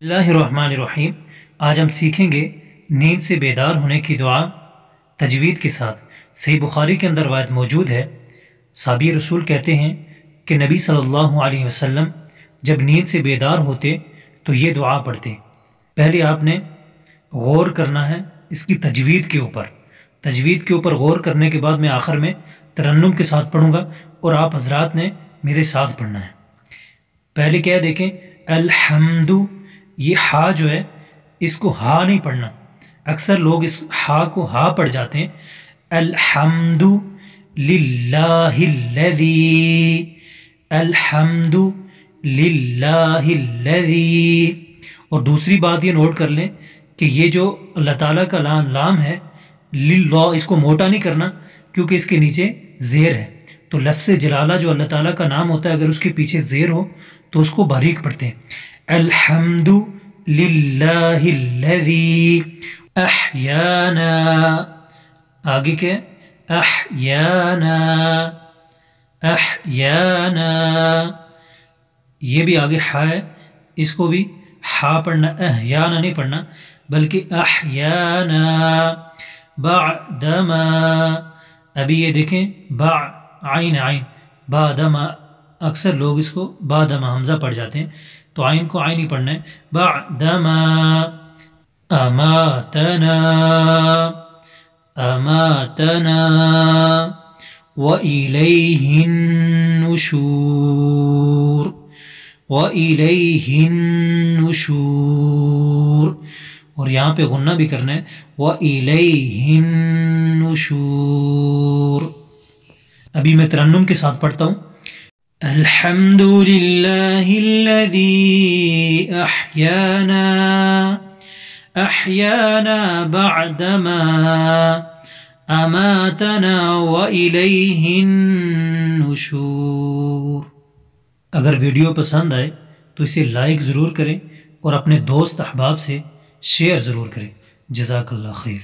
बिस्मिल्लाहिर्रहमानिर्रहीम। आज हम सीखेंगे नींद से बेदार होने की दुआ तजवीद के साथ। सही बुखारी के अंदर रवायत मौजूद है। साहबी रसूल कहते हैं कि नबी सल्लल्लाहु अलैहि वसल्लम जब नींद से बेदार होते तो ये दुआ पढ़ते। पहले आपने गौर करना है इसकी तजवीद के ऊपर। तजवीद के ऊपर गौर करने के बाद मैं आखिर में तरन्नुम के साथ पढ़ूँगा और आप हजरात ने मेरे साथ पढ़ना है। पहले क्या है देखें, अल्हम्दु, ये हा जो है इसको हा नहीं पढ़ना। अक्सर लोग इस हा को हा पढ़ जाते हैं। अल्हम्दु लिल्लाहिल्लज़ी, अल्हम्दु लिल्लाहिल्लज़ी। और दूसरी बात ये नोट कर लें कि ये जो अल्लाह ताला का लाम है लिल्लाह, इसको मोटा नहीं करना क्योंकि इसके नीचे ज़ेर है। तो लफ्ज़ जलाला जो अल्लाह ताला का नाम होता है, अगर उसके पीछे ज़ेर हो तो उसको बारीक पढ़ते हैं। अल्हम्दु लिल्लाहिल्लज़ी अहयाना, आगे क्या है, अहयाना, अहयाना। ये भी आगे हा है, इसको भी हा पढ़ना, अहयाना नहीं पढ़ना बल्कि अहयाना। बअदमा, अभी ये देखें बा आइन आइन, बादमा, अक्सर लोग इसको बादमा हमजा पढ़ जाते हैं, तो आइन को आइन ही पढ़ना है। बादमा अमातना, अमातना व इलैहिन नुशूर, व इलैहिन नुशूर। और यहाँ पे गुन्ना भी करना है, व इलैहिन नुशूर। अभी मैं तरन्नुम के साथ पढ़ता हूँ। अल्हम्दुलिल्लाहिल्लज़ी अहयाना, अहयाना बअदमा अमातना व इलैहिन नुशूर। अगर वीडियो पसंद आए तो इसे लाइक ज़रूर करें और अपने दोस्त अहबाब से शेयर ज़रूर करें। जज़ाकल्लाह खैर।